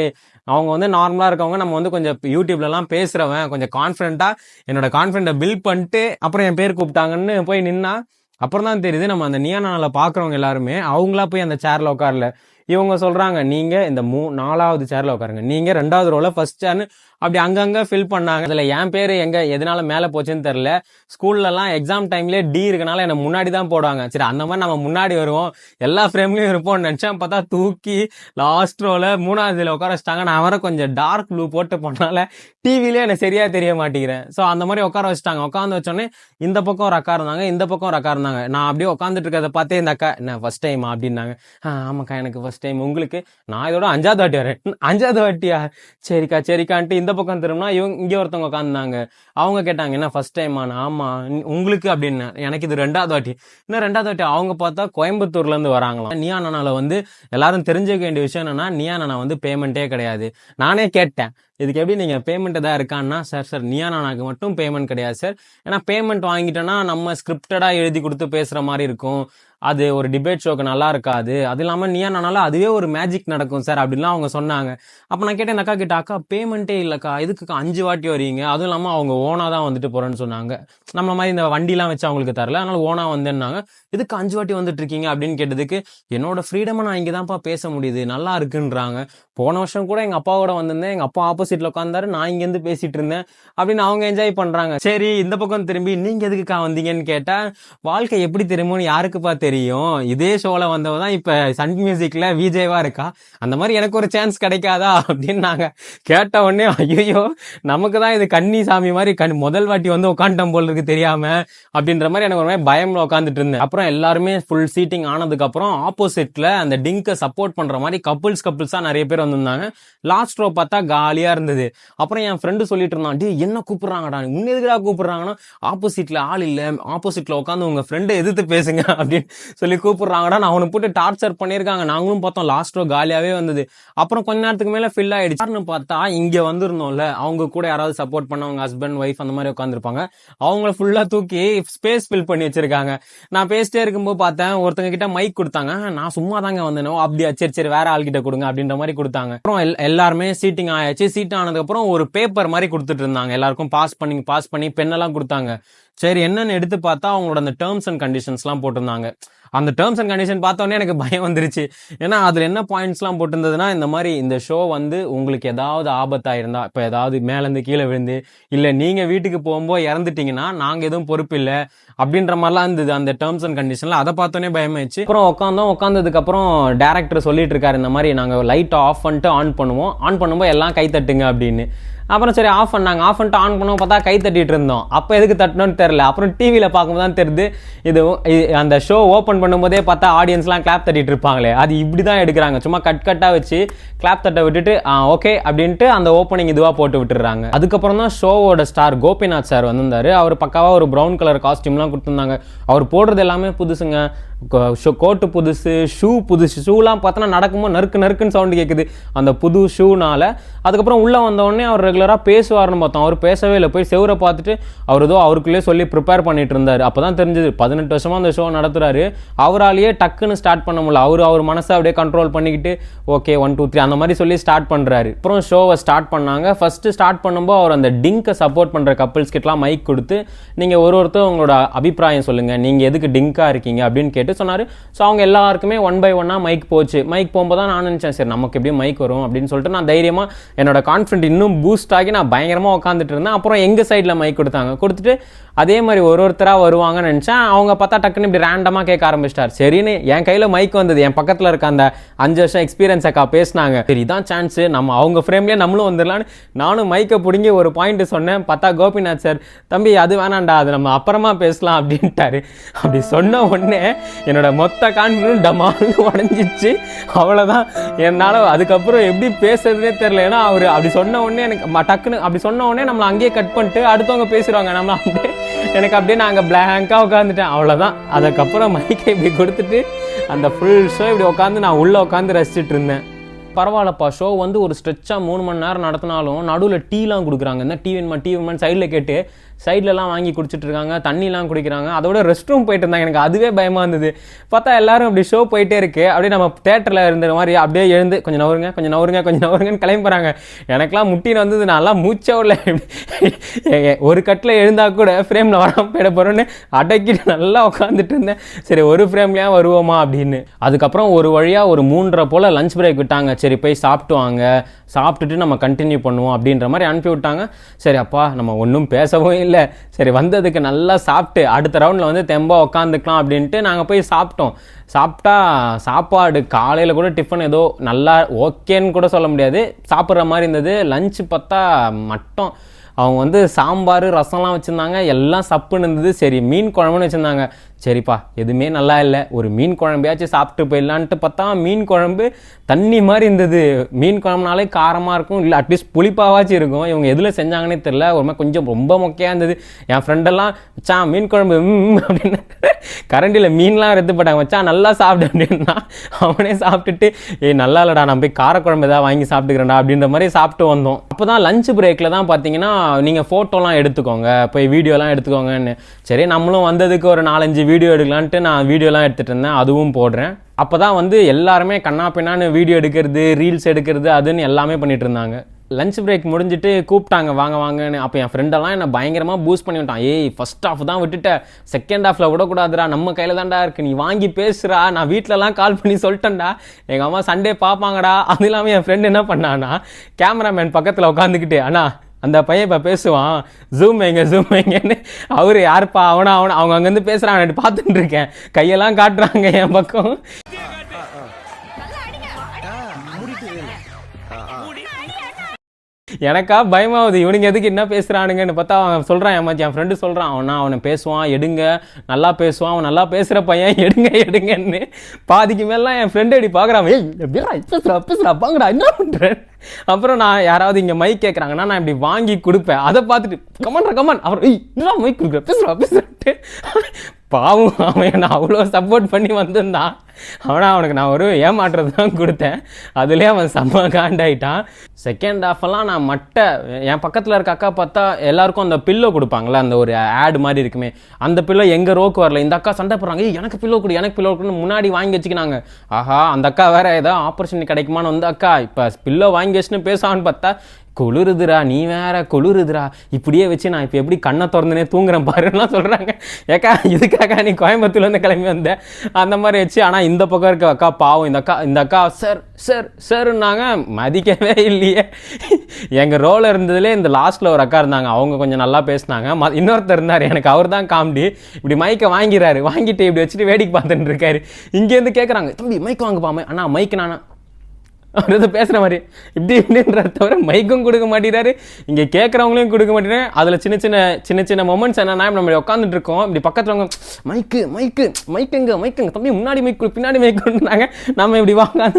அவங்க வந்து நார்மலாக இருக்கவங்க, நம்ம வந்து கொஞ்சம் யூடியூப்லலாம் பேசுகிறவன், கொஞ்சம் கான்ஃபிடென்ட்டாக என்னோட கான்ஃபிடென்ட்டை பில்ட் பண்ணிட்டு அப்புறம் என் பேர் கூப்பிட்டாங்கன்னு போய் நின்னா அப்புறம் தான் தெரியுது, நம்ம அந்த நியானாவில் பார்க்குறவங்க எல்லாருமே அவங்களா போய் அந்த சேரில் உட்காரல. இவங்க சொல்கிறாங்க, நீங்கள் இந்த 4வது சேரில் உட்காருங்க, நீங்கள் 2வது ரோவில் ஃபர்ஸ்ட் சேர்னு அப்படி அங்கங்கே ஃபில் பண்ணாங்க. அதில் என் பேர் எதனால மேலே போச்சுன்னு தெரில. ஸ்கூல்லலாம் எக்ஸாம் டைம்லேயே டி இருக்கனால என்னை முன்னாடி தான் போடுவாங்க. சரி அந்த மாதிரி நம்ம முன்னாடி வருவோம், எல்லா ஃப்ரேம்லேயும் இருப்போம்னு நினச்சேன். பார்த்தா தூக்கி லாஸ்ட் ரோவில் 3வது உட்கார வச்சிட்டாங்க. நான் வர கொஞ்சம் டார்க் ப்ளூ போட்டு போனால டிவிலே எனக்கு சரியாக தெரிய மாட்டேங்கிறேன். ஸோ அந்த மாதிரி உட்கார வச்சிட்டாங்க. உட்காந்து வச்சோடனே இந்த பக்கம் ஒரு அக்கா இருந்தாங்க, இந்த பக்கம் ஒரு அக்கா இருந்தாங்க. நான் அப்படியே உட்காந்துட்டு இருக்கிறத பார்த்தே இந்த அக்கா, என்ன ஃபர்ஸ்ட் டைமா அப்படின்னாங்க. ஆமாக்கா எனக்கு ஃபர்ஸ்ட் டைம். உங்களுக்கு? நான் இதோட 5வது வாட்டி வரேன். 5வது வாட்டியா? சரிக்கான்ட்டு இந்த பக்கம் திரும்பினா இங்கே ஒருத்தவங்க உட்காந்துனாங்க. அவங்க கேட்டாங்க, என்ன ஃபர்ஸ்ட் டைமாண்ணா? ஆமா. உங்களுக்கு அப்படின்னு. எனக்கு இது 2வது வாட்டி. இன்னும் 2வது வாட்டி. அவங்க பார்த்தா கோயம்புத்தூர்லேருந்து வராங்களாம். நியானால வந்து எல்லாரும் தெரிஞ்சுக்க வேண்டிய விஷயம் என்னன்னா, நியானா வந்து பேமெண்ட்டே கிடையாது. நானே கேட்டேன், இதுக்கு எப்படி நீங்கள் பேமெண்ட் எதாவது இருக்கான்னா, சார் நியானாக்கு மட்டும் பேமெண்ட் கிடையாது சார், ஏன்னா பேமெண்ட் வாங்கிட்டோன்னா நம்ம ஸ்கிரிப்டடாக எழுதி கொடுத்து பேசுகிற மாதிரி இருக்கும், அது ஒரு டிபேட் ஷோக்கு நல்லா இருக்காது, அது இல்லாமல் நியானால அதுவே ஒரு மேஜிக் நடக்கும் சார் அப்படின்லாம் அவங்க சொன்னாங்க. அப்போ நான் கேட்டேன், அக்கா கிட்ட, அக்கா பேமெண்ட்டே இல்லைக்கா, இதுக்கு 5 வாட்டி வரீங்க, அதுவும் இல்லாமல் அவங்க ஓனாக தான் வந்துட்டு போகிறேன்னு சொன்னாங்க. நம்ம மாதிரி இந்த வண்டிலாம் வச்சு அவங்களுக்கு தரல, அதனால ஓனாக வந்தேன்னாங்க. இதுக்கு 5 வாட்டி வந்துட்டு இருக்கீங்க அப்படின்னு கேட்டதுக்கு, என்னோட ஃப்ரீடமை நான் இங்கே தான்ப்பா பேச முடியுது, நல்லா இருக்குன்றாங்க. போன வருஷம் கூட எங்கள் அப்பாவோட வந்திருந்தேன், எங்கள் அப்பா ஆப்போசிட்டில் உட்காந்தாரு, நான் இங்கேருந்து பேசிட்டு இருந்தேன் அப்படின்னு அவங்க என்ஜாய் பண்ணுறாங்க. சரி இந்த பக்கம் திரும்பி நீங்கள் எதுக்குக்கா வந்தீங்கன்னு கேட்டால், வாழ்க்கை எப்படி தெரியுமோன்னு யாருக்குப்பா தெரியும், இதே ஷோவில் வந்தவ தான் இப்போ சன் மியூசிக்கில் விஜேவா இருக்கா, அந்த மாதிரி எனக்கு ஒரு சான்ஸ் கிடைக்காதா அப்படின்னு நாங்கள் கேட்ட உடனே, ஐயோ நமக்கு தான் இது கன்னி சாமி மாதிரி முதல் வாட்டி வந்து உட்காந்துட்டோம் போல் இருக்கு தெரியாம அப்படின்ற மாதிரி எனக்கு ஒரு மாதிரி பயம்ல உட்காந்துட்டு இருந்தேன். அப்புறம் எல்லாருமே ஃபுல் சீட்டிங் ஆனதுக்கு அப்புறம் ஆப்போசிட்ல அந்த டிங்கை சப்போர்ட் பண்ற மாதிரி கப்புள்ஸா நிறைய பேர் வந்திருந்தாங்க. லாஸ்ட் ரோ பார்த்தா காலியா இருந்தது. அப்புறம் என் ஃப்ரெண்டு சொல்லிட்டு இருந்தான், டே என்ன கூப்பிடுறாங்கடா, முன்ன எதுக்குடா கூப்பிடுறாங்கன்னா, ஆப்போசிட்ல ஆள் இல்ல, ஆப்போசிட்ல உட்காந்து உங்க ஃப்ரெண்டை எதிர்த்து பேசுங்க அப்படின்னு சொல்லி கூப்பிடுறாங்கடா. நான் அவனை போட்டு டார்ச்சர் பண்ணியிருக்காங்க. நாங்களும் பார்த்தோம், லாஸ்ட் ரோ காலியாவே வந்தது. அப்புறம் கொஞ்ச நேரத்துக்கு மேல ஃபில் ஆயிடுச்சு. பார்த்தா இங்க வந்திருந்தோம்ல, அவங்க கூட யாராவது சப்போர்ட் பண்ண அவங்க ஹஸ்பண்ட் ஒய்ஃப் அந்த மாதிரி உட்காந்துருப்பாங்க, அவங்கள ஃபுல்லா தூக்கி ஸ்பேஸ் ஃபில் பண்ணி வச்சிருக்காங்க. நான் பேசிட்டே இருக்கும்போது பார்த்தேன், ஒருத்தங்க கிட்ட மைக் கொடுத்தாங்க. நான் சும்மா தாங்க வந்தேனோ, அப்படியா, சரி வேற ஆள் கிட்ட கொடுங்க அப்படின்ற மாதிரி கொடுத்தாங்க. அப்புறம் எல்லாருமே சீட்டிங் ஆயாச்சு. சீட் ஆனதுக்கு அப்புறம் ஒரு பேப்பர் மாதிரி கொடுத்துட்டு இருந்தாங்க, எல்லாருக்கும் பாஸ் பண்ணி பெண்ணெல்லாம் கொடுத்தாங்க. சரி என்னன்னு எடுத்து பார்த்தா அவங்களோட அந்த டேர்ம்ஸ் அண்ட் கண்டிஷன்ஸ்லாம் போட்டிருந்தாங்க. அந்த டேர்ம்ஸ் அண்ட் கண்டிஷன் பார்த்தோன்னே எனக்கு பயம் வந்துருச்சு. ஏன்னா அதில் என்ன பாயிண்ட்ஸ்லாம் போட்டிருந்ததுன்னா, இந்த மாதிரி இந்த ஷோ வந்து உங்களுக்கு ஏதாவது ஆபத்தாக இருந்தால், இப்போ ஏதாவது மேலேருந்து கீழே விழுந்து இல்லை நீங்கள் வீட்டுக்கு போகும்போது இறந்துட்டீங்கன்னா நாங்கள் எதுவும் பொறுப்பு இல்லை அப்படின்ற மாதிரிலாம் இருந்தது அந்த டேர்ம்ஸ் அண்ட் கண்டிஷனில். அதை பார்த்தோன்னே பயமாயிடுச்சு. அப்புறம் உட்காந்ததுக்கப்புறம் டேரக்டர் சொல்லிட்டு இருக்காரு, இந்த மாதிரி நாங்கள் லைட்டை ஆஃப் பண்ணிட்டு ஆன் பண்ணும்போது எல்லாம் கை தட்டுங்க அப்படின்னு. அப்புறம் சரி ஆஃப் பண்ணிட்டு ஆன் பண்ணுவோம், பார்த்தா கை தட்டிட்டு இருந்தோம். அப்போ எதுக்கு தட்டணும்னு தெரியல. அப்புறம் டிவியில் பார்க்கும்போது தான் தெரியுது, இது அந்த ஷோ ஓப்பன் பண்ணும்போதே பார்த்தா ஆடியன்ஸ்லாம் கிளாப் தட்டிட்டு இருப்பாங்களே, அது இப்படி தான் எடுக்கிறாங்க. சும்மா கட்டாக வச்சு கிளாப் தட்ட விட்டுட்டு ஓகே அப்படின்ட்டு அந்த ஓப்பனிங் இதுவாக போட்டு விட்டுறாங்க. அதுக்கப்புறம் தான் ஷோவோட ஸ்டார் கோபிநாத் சார் வந்திருந்தாரு. அவர் பக்காவாக ஒரு ப்ரௌன் கலர் காஸ்டியூம்லாம் கொடுத்துருந்தாங்க. அவர் போடுறது எல்லாமே புதுசுங்க, கோட்டு புதுசு, ஷூ புதுசு. ஷூலாம் பார்த்தோன்னா நடக்கும்போது நறுக்குன்னு சவுண்டு கேட்குது அந்த புது ஷூனால. அதுக்கப்புறம் உள்ளே வந்தோடனே அவர் ரெகுலராக பேசுவார்னு பார்த்தோம், அவர் பேசவே இல்லை. போய் செவரை பார்த்துட்டு அவர் ஏதோ அவருக்குள்ளே சொல்லி ப்ரிப்பேர் பண்ணிட்டு இருந்தார். அப்போ தான் தெரிஞ்சது 18 வருஷமாக அந்த ஷோ நடத்துகிறாரு, அவராலேயே டக்குன்னு ஸ்டார்ட் பண்ண முடியல. அவர் மனசை அப்படியே கண்ட்ரோல் பண்ணிக்கிட்டு ஓகே 1 2 3 அந்த மாதிரி சொல்லி ஸ்டார்ட் பண்ணுறாரு. அப்புறம் ஷோவை ஸ்டார்ட் பண்ணாங்க. ஃபஸ்ட்டு ஸ்டார்ட் பண்ணும்போது அவர் அந்த டிங்கை சப்போர்ட் பண்ணுற கப்பிள்ஸ் கிட்டலாம் மைக் கொடுத்து, நீங்கள் ஒருத்தர் உங்களோட அபிப்பிராயம் சொல்லுங்கள், நீங்கள் எதுக்கு டிங்காக இருக்கீங்க அப்படின்னு கேட்டு சொன்னார். ஸோ அவங்க எல்லாருக்குமே 1 by 1 மைக் போச்சு. மைக் போகும்போது தான் நான் நினச்சேன், சரி நமக்கு எப்படியும் மைக் வரும் அப்படின்னு சொல்லிட்டு நான் தைரியமாக என்னோட கான்ஃபிடென்ட் இன்னும் பூஸ்ட் ஆகி நான் பயங்கரமாக உட்காந்துட்டு இருந்தேன். அப்புறம் எங்கள் சைடில் மைக் கொடுத்துட்டு அதே மாதிரி ஒருத்தராக வருவாங்கன்னு நினச்சேன். அவங்க பார்த்தா டக்குன்னு இப்படி ரேண்டமாக கேட்க ஆரம்பிச்சிட்டார். சரின்னு என் கையில் மைக் வந்தது, என் பக்கத்தில் இருக்க அந்த 5 வருஷம் எக்ஸ்பீரியன்ஸ் அக்கா பேசினாங்க. சரி இதான் சான்ஸு, நம்ம அவங்க ஃப்ரேம்லேயே நம்மளும் வந்துடலான்னு நானும் மைக்கை பிடிங்கி ஒரு பாயிண்ட் சொன்னேன். பார்த்தா கோபிநாத் சார், தம்பி அது வேணாண்டா, அது நம்ம அப்புறமா பேசலாம் அப்படின்ட்டாரு. அப்படி சொன்ன உடனே என்னோட மொத்த கான்ஃபிடன்ஸ் டமால்னு உடஞ்சிச்சு. அவ்வளோதான், என்னால் அதுக்கப்புறம் எப்படி பேசுறதுனே தெரியல. ஏன்னா அவர் அப்படி சொன்ன உடனே எனக்கு டக்குன்னு அப்படி சொன்ன உடனே நம்மளை அங்கேயே கட் பண்ணிட்டு அடுத்தவங்க பேசுகிறாங்க, நம்ம அப்படியே எனக்கு அப்படியே நாங்கள் பிளாங்காக உட்காந்துட்டேன். அவ்வளோதான். அதுக்கப்புறம் மைக்கை இப்படி கொடுத்துட்டு அந்த ஃபுல் ஷோ இப்படி உட்காந்து நான் உள்ளே உட்காந்து ரசிச்சுட்டு இருந்தேன். பரவாயில்லப்பா, ஷோ வந்து ஒரு ஸ்ட்ரெச்சாக 3 மணி நேரம் நடத்தினாலும் நடுவில் டீலாம் கொடுக்குறாங்க. இந்த டீ வேணுமா சைடில் கேட்டு சைட்லலாம் வாங்கி குடிச்சிட்டு இருக்காங்க, தண்ணிலாம் குடிக்கிறாங்க. அதோட ரெஸ்ட் ரூம் போயிட்டு இருந்தாங்க. எனக்கு அதுவே பயமாக இருந்தது. பார்த்தா எல்லாரும் அப்படி ஷோ போயிட்டே இருக்கு. அப்படியே நம்ம தேட்டரில் இருந்த மாதிரி அப்படியே எழுந்து கொஞ்சம் நவருங்கன்னு கிளம்பி போகிறாங்க. எனக்கெலாம் முட்டின்னு வந்தது, நான்லாம் மூச்சே விடல. ஒரு கட்டில் எழுந்தால் கூட ஃப்ரேமில் வராமல் போயிட போகிறோன்னு அடக்கிட்டு நல்லா உட்காந்துட்டு இருந்தேன். சரி ஒரு ஃப்ரேம்லேயே வருவோமா அப்படின்னு. அதுக்கப்புறம் ஒரு வழியாக ஒரு 3:30 போல் லஞ்ச் பிரேக் விட்டாங்க. சரி போய் சாப்பிட்டு வாங்க, சாப்பிட்டுட்டு நம்ம கண்டினியூ பண்ணுவோம் அப்படின்ற மாதிரி அனுப்பி விட்டாங்க. சரி அப்பா நம்ம ஒன்றும் பேசவும் இல்லை, சரி வந்ததுக்கு நல்லா சாப்பிட்டு அடுத்த ரவுண்டில் வந்து தெம்பா உட்காந்துக்கலாம் அப்படின்ட்டு நாங்கள் போய் சாப்பிட்டோம். சாப்பிட்டா சாப்பாடு காலையில் கூட டிஃபன் ஏதோ நல்லா ஓகேன்னு கூட சொல்ல முடியாது, சாப்பிட்ற மாதிரி இருந்தது. லஞ்சு பார்த்தா மட்டும் அவங்க வந்து சாம்பார் ரசம்லாம் வச்சுருந்தாங்க, எல்லாம் சப்புன்னு இருந்தது. சரி மீன் குழம்புன்னு வச்சுருந்தாங்க. சரிப்பா எதுவுமே நல்லா இல்லை, ஒரு மீன் குழம்பையாச்சும் சாப்பிட்டு போயிடலான்ட்டு பார்த்தா மீன் குழம்பு தண்ணி மாதிரி இருந்தது. மீன் குழம்புனாலே காரமாக இருக்கும், இல்லை அட்லீஸ்ட் புளிப்பாவாச்சும் இருக்கும். இவங்க எதில் செஞ்சாங்கன்னே தெரில, ஒரு மாதிரி கொஞ்சம் ரொம்ப மொக்கையாக இருந்தது. என் ஃப்ரெண்டெல்லாம் வச்சான் மீன் குழம்பு அப்படின்னு கரண்டியில் மீன்லாம் எடுத்து போட்டாங்க. வச்சான் நல்லா சாப்பிடு அப்படின்னா அவனே சாப்பிட்டுட்டு நல்லா இல்லைடா நான் போய் காரக்குழம்பு ஏதாவது வாங்கி சாப்பிட்டுக்கிறேன்டா அப்படின்ற மாதிரி சாப்பிட்டு வந்தோம். அப்போ தான் லஞ்ச் பிரேக்கில் தான் பார்த்தீங்கன்னா நீங்கள் ஃபோட்டோலாம் எடுத்துக்கோங்க, போய் வீடியோலாம் எடுத்துக்கோங்கன்னு. சரி நம்மளும் வந்ததுக்கு ஒரு 4-5 வீடியோ எடுக்கலான்ட்டு நான் வீடியோலாம் எடுத்துகிட்டு இருந்தேன், அதுவும் போடுறேன். அப்போ தான் வந்து எல்லாருமே கண்ணா பின்னான்னு வீடியோ எடுக்கிறது, ரீல்ஸ் எடுக்கிறது அதுன்னு எல்லாமே பண்ணிட்டு இருந்தாங்க. லஞ்ச் பிரேக் முடிஞ்சுட்டு கூப்பிட்டாங்க வாங்கன்னு. அப்போ என் ஃப்ரெண்டெல்லாம் என்னை பயங்கரமாக பூஸ்ட் பண்ணி விட்டான். ஏய் ஃபர்ஸ்ட் ஹாஃப் தான் விட்டுட்டேன், செகண்ட் ஹாஃபில் விடக்கூடாதுடா, நம்ம கையில் தான்டா இருக்குது, நீ வாங்கி பேசுகிறா, நான் வீட்டிலலாம் கால் பண்ணி சொல்லிட்டேன்டா, எங்கள் அம்மா சண்டே பார்ப்பாங்கடா. அது இல்லாமல் என் ஃப்ரெண்டு என்ன பண்ணான்னா கேமராமேன் பக்கத்தில் உட்காந்துக்கிட்டு, அண்ணா அந்த பையன் இப்போ பேசுவான், ஜூம் வைங்கன்னு. அவரு யாருப்பா அவங்க அங்கேருந்து பேசுகிறாங்க, பார்த்துட்டு இருக்கேன், கையெல்லாம் காட்டுறாங்க என் பக்கம். எனக்கா பயமாகுது, இவனுங்க எதுக்கு என்ன பேசுகிறானுங்கன்னு பார்த்தா அவன் சொல்கிறான், என் ஃப்ரெண்டு சொல்கிறான், அவனை பேசுவான் எடுங்க, நல்லா பேசுவான், அவன் நல்லா பேசுகிற பையன் எடுங்கன்னு. பாதிக்கு மேலாம் என் ஃப்ரெண்டு அப்படி பார்க்குறான், பேசுகிறா பாங்கடா என்ன பண்ணுறேன். அப்புறம் நான் யாராவது இங்கே மைக் கேட்குறாங்கன்னா நான் இப்படி வாங்கி கொடுப்பேன். அதை பார்த்துட்டு கமான் அவர் மைக் கொடுக்குறேன் பேசுகிறான்ட்டு. பாவம் அவன் நான் அவ்வளோ சப்போர்ட் பண்ணி வந்திருந்தான். அவனுக்கு நான் ஒரு ஏமாற்றுறது தான் கொடுத்தேன், அதுலேயே அவன் செம்ம காண்டாயிட்டான். செகண்ட் ஹாஃபெல்லாம் நான் என் பக்கத்தில் இருக்க அக்கா பார்த்தா எல்லாருக்கும் அந்த பில்லோ கொடுப்பாங்களே, அந்த ஒரு ஆட் மாதிரி இருக்குமே, அந்த பில்லோ எங்கள் ரோக்கு வரல. இந்த அக்கா சண்டை போடுறாங்க, எனக்கு பில்லோ கொடுன்னு முன்னாடி வாங்கி வச்சுக்கினாங்க. ஆஹா அந்த அக்கா வேற ஏதோ ஆப்பர்ச்சுனிட்டி கிடைக்குமான்னு வந்து அக்கா இப்போ பில்லோ வாங்கி வச்சுன்னு பேசான்னு பார்த்தா குளிருதுரா, நீ வேற குளிருதுரா, இப்படியே வச்சு நான் இப்போ எப்படி கண்ணை திறந்துனே தூங்குறேன் பாருலாம் சொல்கிறாங்க. ஏக்கா இதுக்காக நீ கோயம்புத்தூர்லேருந்து கிளம்பி வந்தேன் அந்த மாதிரி வச்சு. ஆனால் இந்த பக்கம் இருக்க அக்கா பாவம், இந்த அக்கா சார்ன்னாங்க, மதிக்கவே இல்லையே. எங்கள் ரோல் இருந்ததுலே இந்த லாஸ்ட்டில் ஒரு அக்கா இருந்தாங்க, அவங்க கொஞ்சம் நல்லா பேசினாங்க. இன்னொருத்தர் இருந்தார், எனக்கு அவர் தான் காமெடி. இப்படி மைக்கை வாங்கிட்டு இப்படி வச்சுட்டு வேடிக்கை பார்த்துட்டு இருக்காரு. இங்கேருந்து கேட்குறாங்க, தம்பி மைக் வாங்கப்பாமே. அண்ணா மைக்கு நானா அவர் எதை பேசுகிற மாதிரி இப்படின்ற தவிர மைக்கும் கொடுக்க மாட்டேறாரு, இங்கே கேட்குறவங்களையும் கொடுக்க மாட்டேறேன். அதில் சின்ன சின்ன மொமெண்ட்ஸ் என்னன்னா, நம்ம உட்காந்துட்டு இருக்கோம், இப்படி பக்கத்தில் மைக்குங்க தம்பி முன்னாடி மைக் பின்னாடி மைக் கொடுத்தாங்க, நம்ம இப்படி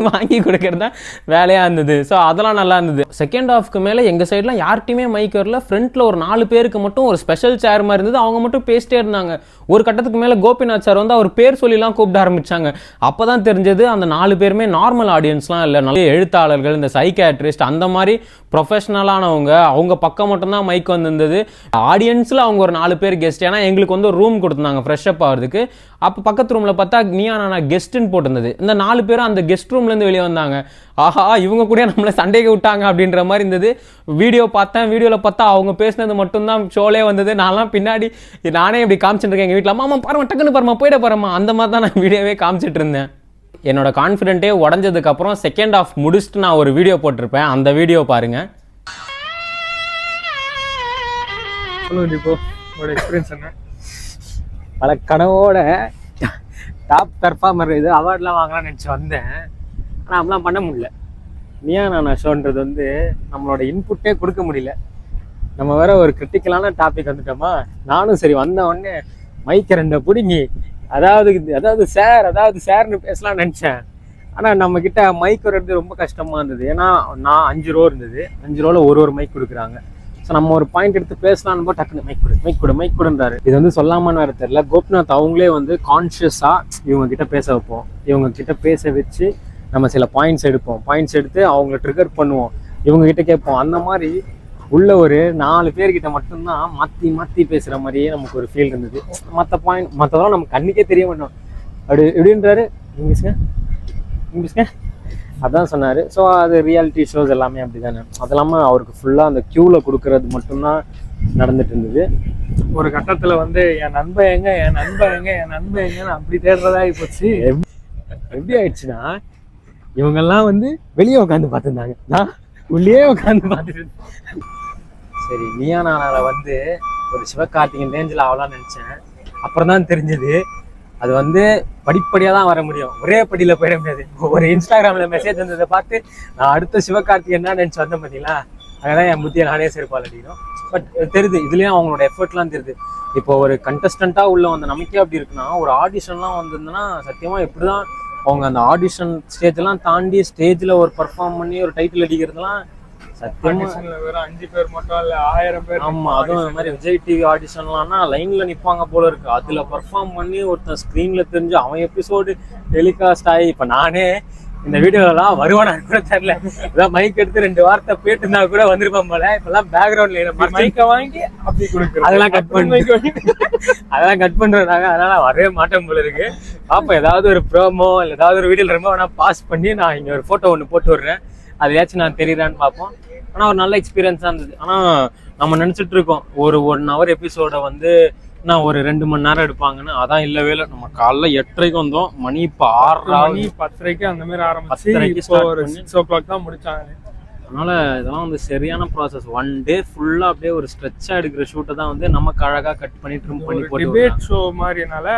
வாங்கி கொடுக்கறது தான் வேலையாக இருந்தது. ஸோ அதெல்லாம் நல்லா இருந்தது. செகண்ட் ஹாஃப்க்கு மேலே எங்கள் சைட்லாம் யார்கிட்டையுமே மைக் வரல. ஃப்ரண்ட்டில் ஒரு 4 பேருக்கு மட்டும் ஒரு ஸ்பெஷல் சேர் மாதிரி இருந்தது, அவங்க மட்டும் பேசிட்டே இருந்தாங்க. ஒரு கட்டத்துக்கு மேலே கோபிநாத் சார் வந்து அவர் பேர் சொல்லிலாம் கூப்பிட ஆரம்பிச்சாங்க. அப்போ தான் தெரிஞ்சது அந்த 4 பேருமே நார்மல் ஆடியன்ஸ்லாம் இல்லை, நல்ல எழுத்தாளர்கள், இந்த சைக்காட்ரிஸ்ட் அந்த மாதிரி ப்ரொஃபஷனலானவங்க. அவங்க பக்கம் மட்டும்தான் மைக் வந்திருந்தது. ஆடியன்ஸில் அவங்க ஒரு 4 பேர் கெஸ்ட். ஏன்னா எங்களுக்கு வந்து ஒரு ரூம் கொடுத்துருந்தாங்க ஃப்ரெஷ் அப் ஆகிறதுக்கு. அப்போ பக்கத்து ரூமில் பார்த்தா நீயா கெஸ்ட்டுன்னு போட்டிருந்தது. இந்த 4 பேரும் அந்த கெஸ்ட் ரூம்லேருந்து வெளியே வந்தாங்க. ஆஹா இவங்க கூட நம்மளை சண்டைக்கு விட்டாங்க அப்படின்ற மாதிரி இருந்தது. வீடியோவில் பார்த்தா அவங்க பேசினது மட்டும்தான் ஷோலே வந்தது. நான்லாம் பின்னாடி நானே இப்படி காமிச்சிட்டு இருக்கேன் எங்கள் வீட்டில், அம்மா பாருமா டக்குன்னு பாருமா போயிட போகிறேம்மா, அந்த மாதிரி தான் நான் வீடியோவே காமிச்சிட்டு இருந்தேன். என்னோட கான்ஃபிடென்ட்டே உடஞ்சதுக்கப்புறம் செகண்ட் ஹாஃப் முடிச்சுட்டு நான் ஒரு வீடியோ போட்டிருப்பேன், அந்த வீடியோ பாருங்க. உங்களோட எக்ஸ்பீரியன்ஸ் என்ன? பல கனவோட டாப் பெர்ஃபார்மர் இது அவார்ட்லாம் வாங்கலாம்னு நினச்சி வந்தேன். ஆனால் அப்படிலாம் பண்ண முடியல. நீயா நானா ஷோன்றது வந்து நம்மளோட இன்புட்டே கொடுக்க முடியல. நம்ம வேற ஒரு கிரிட்டிக்கலான டாபிக் வந்துட்டோமா. நானும் சரி வந்த உடனே மைக்க 2 பிடிங்கி அதாவது சார்னு பேசலாம்னு நினச்சேன். ஆனால் நம்ம கிட்ட மைக் வர்றது ரொம்ப கஷ்டமாக இருந்தது. ஏன்னா நான் 5 ரோ இருந்தது, 5 ரோவில் ஒரு மைக் கொடுக்குறாங்க. ஸோ நம்ம ஒரு பாயிண்ட் எடுத்து பேசலான்னு போது டக்குன்னு மைக் கொடுன்றாரு. இது வந்து சொல்லாமான்னு வேறு தெரியல. கோபிநாத் அவங்களே வந்து கான்ஷியஸாக இவங்க கிட்ட பேச வைப்போம், இவங்க கிட்ட பேச வச்சு நம்ம சில பாயிண்ட்ஸ் எடுத்து அவங்கள ட்ரிகர் பண்ணுவோம், இவங்க கிட்ட கேட்போம். அந்த மாதிரி உள்ள ஒரு 4 பேர்கிட்ட மட்டும்தான் மாற்றி பேசுகிற மாதிரியே நமக்கு ஒரு ஃபீல் இருந்தது. மற்றதெல்லாம் நம்ம கண்ணுக்கே தெரிய மாட்டோம். எப்படின்றாரு இங்கிலீஷ்ங்க அதான் சொன்னார். ஸோ அது ரியாலிட்டி ஷோஸ் எல்லாமே அப்படி தானே. அது இல்லாமல் அவருக்கு ஃபுல்லாக அந்த க்யூவில் கொடுக்கறது மட்டும்தான் நடந்துட்டு இருந்தது. ஒரு கட்டத்தில் வந்து என் நண்பன் எங்கன்னு அப்படி தேடுறதா போச்சு. எப்படி ஆயிடுச்சுன்னா இவங்கெல்லாம் வந்து வெளியே உட்காந்து பார்த்துருந்தாங்க, நான் உள்ளே உட்காந்து பார்த்துட்டு. சரி நீயா நானால வந்து ஒரு சிவகார்த்திகேயன் ரேஞ்சில் ஆகலாம்னு நினச்சேன். அப்புறம் தான் தெரிஞ்சது அது வந்து படிப்படியாக தான் வர முடியும், ஒரே படியில் போயிட முடியாது. ஒரு இன்ஸ்டாகிராமில் மெசேஜ் வந்ததை பார்த்து நான் அடுத்த சிவகார்த்திகேயன் என்ன நினச்சி வந்தேன் பார்த்தீங்களா. அதெல்லாம் என் புத்தியை நானே செருப்பால் அடிக்கணும். பட் தெரியுது, இதுலேயும் அவங்களோட எஃபர்ட்லாம் தெரியுது. இப்போ ஒரு கண்டஸ்டண்ட்டாக உள்ள வந்து நமக்கே அப்படி இருக்குன்னா, ஒரு ஆடிஷன்லாம் வந்திருந்ததுன்னா சத்தியமாக எப்படி தான் அவங்க அந்த ஆடிஷன் ஸ்டேஜெல்லாம் தாண்டி ஸ்டேஜில் ஒரு பர்ஃபார்ம் பண்ணி ஒரு டைட்டில் அடிக்கிறதுலாம் சத்தியமா வெறும் 5 பேர் மட்டும் இல்ல 1000 பேர். ஆமா, அதுவும் இந்த மாதிரி விஜய் டிவி ஆடிஷன்லாம்னா லைன்ல நிப்பாங்க போல இருக்கு. அதுல பர்ஃபார்ம் பண்ணி ஒருத்தன் ஸ்கிரீன்ல தெரிஞ்சு அவன் எபிசோடு டெலிகாஸ்ட் ஆகி இப்ப நானே இந்த வீடியோலாம் வருவானா கூட தெரியல. ஏதாவது மைக் எடுத்து 2 வார்த்தை போயிட்டு இருந்தா கூட வந்திருப்பான் போல. இப்பெல்லாம் பேக்ரவுண்ட்ல மைக்க வாங்கி அப்படி கொடுக்குறோம், அதெல்லாம் கட் பண்றாங்க. அதனால வரவே மாட்டேன் போல இருக்கு. அப்ப ஏதாவது ஒரு ப்ரோமோ இல்ல ஏதாவது ஒரு வீடியோல ரொம்ப வேணா பாஸ் பண்ணி நான் இங்க ஒரு போட்டோ ஒன்று போட்டு விடுறேன், அதையாச்சும் நான் தெரியுறான்னு பார்ப்போம். ஆனால் ஒரு நல்ல எக்ஸ்பீரியன்ஸாக இருந்தது. ஆனால் நம்ம நினச்சிட்டு இருக்கோம் ஒரு 1 ஹவர் எபிசோடை வந்து நான் ஒரு 2 மணி நேரம் எடுப்பாங்கன்னு. அதான் இல்லவே இல்லை. நம்ம காலைல 8:30 வந்தோம், மணி இப்போ 6 10:30 அந்த மாதிரி ஆரம்பிச்சு ஒரு 6 o'clock தான் முடிச்சாங்க. அதனால இதெல்லாம் வந்து சரியான ப்ராசஸ். 1 டே ஃபுல்லாக அப்படியே ஒரு ஸ்ட்ரெச்சாக எடுக்கிற ஷூட்டை தான் வந்து நமக்கு அழகாக கட் பண்ணி ட்ரிம் பண்ணி போட்டு டிபேட் ஷோ மாதிரினால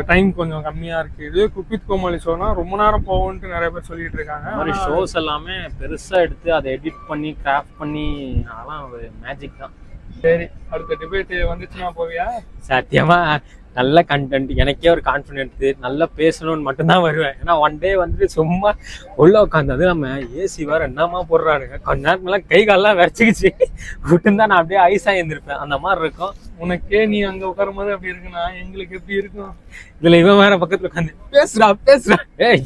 டைம் கொஞ்சம் கம்மியா இருக்கு. இது குக்வித் கோமாளி ஷோனா ரொம்ப நேரம் போகும்னு நிறைய பேர் சொல்லிட்டு இருக்காங்க. அந்த மாதிரி ஷோஸ் எல்லாமே பெருசா எடுத்து அதை எடிட் பண்ணி கிராஃப்ட் பண்ணி அதெல்லாம் ஒரு மேஜிக் தான். சரி, அடுத்த டிபேட் வந்துச்சுன்னா போவியா? சத்தியமா நல்ல கண்டென்ட், எனக்கே ஒரு கான்ஃபிடென்ட், நல்லா பேசணும்னு மட்டும்தான் வருவேன். ஏன்னா 1 டே வந்துட்டு சும்மா உள்ள உட்காந்து அது நம்ம ஏசி வேற என்னமா போடுறானுங்க, கொஞ்ச நேரத்துலாம் கை காலெல்லாம் விரைச்சிக்கிச்சு விட்டுருந்தா நான் அப்படியே ஐஸா இருந்திருப்பேன். அந்த மாதிரி இருக்கும். உனக்கே நீ அங்க உட்காரும் போது அப்படி இருக்குன்னா எங்களுக்கு எப்படி இருக்கும்? இதுல இவன் வேற பக்கத்துல உட்காந்து பேசுறா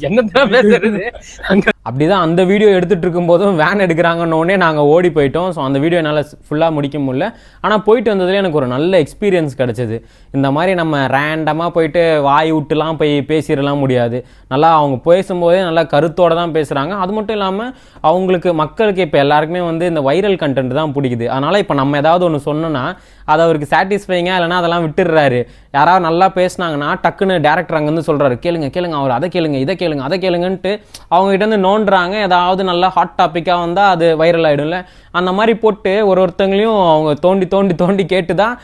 என்னதான் பேசுறது அங்க. அப்படிதான் அந்த வீடியோ எடுத்துட்டு இருக்கும் போதும் வேன் எடுக்கிறாங்கன்னொடனே நாங்க ஓடி போயிட்டோம். ஸோ அந்த வீடியோ என்னால் ஃபுல்லா முடிக்க முடியல. ஆனா போயிட்டு வந்ததுல எனக்கு ஒரு நல்ல எக்ஸ்பீரியன்ஸ் கிடைச்சது. இந்த மாதிரி நம்ம ரேண்டமாக போயிட்டு வாய் விட்டுலாம் போய் பேசிடலாம் முடியாது. நல்லா அவங்க பேசும்போதே நல்லா கருத்தோடு தான் பேசுகிறாங்க. அது மட்டும் இல்லாமல் அவங்களுக்கு மக்களுக்கு இப்போ எல்லாருக்குமே வந்து இந்த வைரல் கண்டென்ட் தான் பிடிக்குது. அதனால் இப்போ நம்ம ஏதாவது ஒன்று சொன்னோன்னா அது அவருக்கு சாட்டிஸ்ஃபைங்காக இல்லைனா அதெல்லாம் விட்டுடுறாரு. யாராவது நல்லா பேசினாங்கன்னா டக்குன்னு டேரக்டர் அங்கேருந்து சொல்கிறாரு கேளுங்க அவர் அதை கேளுங்க இதை கேளுங்க அதை கேளுங்கன்ட்டு அவங்ககிட்ட வந்து நோண்டுறாங்க. ஏதாவது நல்லா ஹாட் டாப்பிக்காக வந்தால் அது வைரல் ஆகிடும்ல. அந்த மாதிரி போட்டு ஒருத்தங்களையும் அவங்க தோண்டி கேட்டு தான்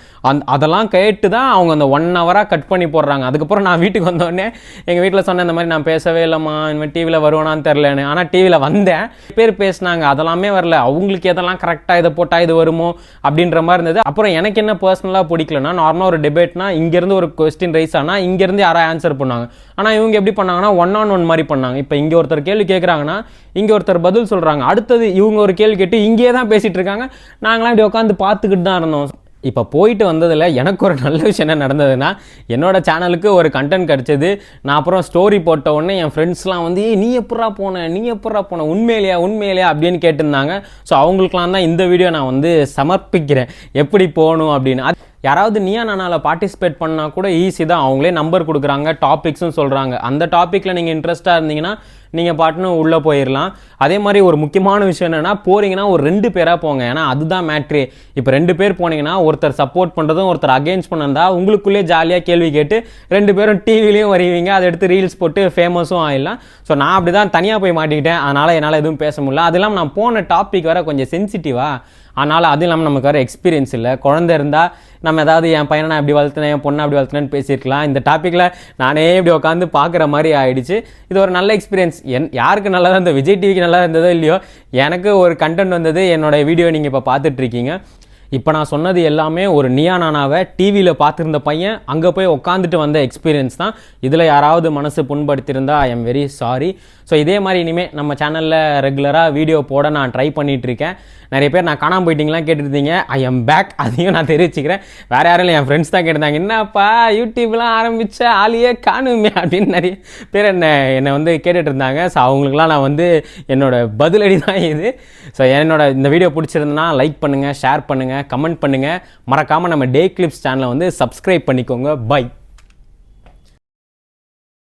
அதெல்லாம் கேட்டு தான் அவங்க அந்த 1 ஹவராக கட் பண்ணி போடுறாங்க. அதுக்கப்புறம் நான் வீட்டுக்கு வந்தோடனே எங்கள் வீட்டில் சொன்னேன் இந்த மாதிரி நான் பேசவே இல்லைம்மா, இனிமேல் டிவியில் வருவானான்னு தெரிலன்னு. ஆனால் டிவியில் வந்தேன், பேர் பேசினாங்க, அதெல்லாமே வரல. அவங்களுக்கு எதெல்லாம் கரெக்டாக இதை போட்டால் இது வருமோ அப்படின்ற மாதிரி இருந்தது. அப்புறம் எனக்கு என்ன பர்சனலாக பிடிக்கலன்னா, நார்மலாக ஒரு டிபேட்னா இங்கேருந்து ஒரு கொஸ்டின் ரைஸ் ஆனால் இங்கேருந்து யாராவது ஆன்சர் பண்ணாங்க. ஆனால் இவங்க எப்படி பண்ணாங்கன்னா 1-on-1 மாதிரி பண்ணாங்க. இப்போ இங்கே ஒருத்தர் கேள்வி கேட்குறாங்கன்னா இங்கே ஒருத்தர் பதில் சொல்கிறாங்க, அடுத்தது இவங்க ஒரு கேள்வி கேட்டு இங்கே தான் பேசிகிட்டு இருக்காங்க. நாங்களாம் இப்படி உட்காந்து பார்த்துக்கிட்டு தான் இருந்தோம். இப்போ போயிட்டு வந்ததில் எனக்கு ஒரு நல்ல விஷயம் என்ன நடந்ததுன்னா, என்னோட சேனலுக்கு ஒரு கண்டென்ட் கிடச்சிது. நான் அப்புறம் ஸ்டோரி போட்ட உடனே என் ஃப்ரெண்ட்ஸ்லாம் வந்து நீ எப்படா போன உண்மையிலையா அப்படின்னு கேட்டிருந்தாங்க. ஸோ அவங்களுக்குலாம் தான் இந்த வீடியோ நான் வந்து சமர்ப்பிக்கிறேன், எப்படி போகணும் அப்படின்னு. யாராவது நீயா நானால பார்ட்டிசிபேட் பண்ணால் கூட ஈஸி தான். அவங்களே நம்பர் கொடுக்குறாங்க, டாபிக்ஸும் சொல்கிறாங்க. அந்த டாப்பிக்கில் நீங்கள் இன்ட்ரெஸ்ட்டாக இருந்தீங்கன்னா நீங்கள் பாட்டுன்னு உள்ளே போயிடலாம். அதே மாதிரி ஒரு முக்கியமான விஷயம் என்னென்னா, போகிறீங்கன்னா ஒரு 2 பேராக போங்க. ஏன்னா அதுதான் மேட்ரு. இப்போ 2 பேர் போனீங்கன்னா ஒருத்தர் சப்போர்ட் பண்ணுறதும் ஒருத்தர் அகெயின்ஸ்ட் பண்ணதா உங்களுக்குள்ளே ஜாலியாக கேள்வி கேட்டு 2 பேரும் டிவிலையும் வருவீங்க. அதை எடுத்து ரீல்ஸ் போட்டு ஃபேமஸும் ஆகிடலாம். ஸோ நான் அப்படி தான் தனியாக போய் மாட்டிக்கிட்டேன். அதனால் என்னால் எதுவும் பேச முடியல. அது இல்லாமல் நான் போன டாபிக் வேறு கொஞ்சம் சென்சிட்டிவாக, அதனால் அதுவும் இல்லாமல் நமக்கு வேறு எக்ஸ்பீரியன்ஸ் இல்லை. குழந்தை இருந்தால் நம்ம ஏதாவது என் பையனை நான் இப்படி வளர்த்துனேன், என் பொண்ணை அப்படி வளர்த்துனேன்னு பேசியிருக்கலாம். இந்த டாப்பிக்கில் நானே இப்படி உட்காந்து பார்க்குற மாதிரி ஆயிடுச்சு. இது ஒரு நல்ல எக்ஸ்பீரியன்ஸ். யாருக்கு நல்லா இருந்தது, விஜய் டிவிக்கு நல்லா இருந்ததோ இல்லையோ, எனக்கு ஒரு கண்டென்ட் வந்தது. என்னோட வீடியோ நீங்கள் இப்போ பார்த்துட்ருக்கீங்க. இப்போ நான் சொன்னது எல்லாமே ஒரு நியா நானாவை டிவியில் பார்த்துருந்த பையன் அங்கே போய் உட்காந்துட்டு வந்த எக்ஸ்பீரியன்ஸ் தான். இதில் யாராவது மனசு புண்படுத்தியிருந்தால் I am very sorry. So இதே மாதிரி இனிமேல் நம்ம சேனலில் ரெகுலராக வீடியோ போட நான் ட்ரை பண்ணிகிட்ருக்கேன். நிறைய பேர் நான் காணாமல் போயிட்டீங்களாம் கேட்டுருந்தீங்க. ஐ எம் பேக், அதையும் நான் தெரிவிச்சுக்கிறேன். வேறு யாரும் இல்லை, என் ஃப்ரெண்ட்ஸ் தான் கேட்டிருந்தாங்க, என்னப்பா யூடியூப்லாம் ஆரம்பித்த ஆளியே காணுமே அப்படின்னு நிறைய பேர் என்னை வந்து கேட்டுட்டு இருந்தாங்க. ஸோ அவங்களுக்குலாம் நான் வந்து என்னோட பதிலடி தான் இது. ஸோ என்னோட இந்த வீடியோ பிடிச்சிருந்தனா லைக் பண்ணுங்கள், ஷேர் பண்ணுங்கள், கமெண்ட் பண்ணுங்கள். மறக்காமல் நம்ம டே கிளிப்ஸ் சேனலை வந்து சப்ஸ்கிரைப் பண்ணிக்கோங்க. பை.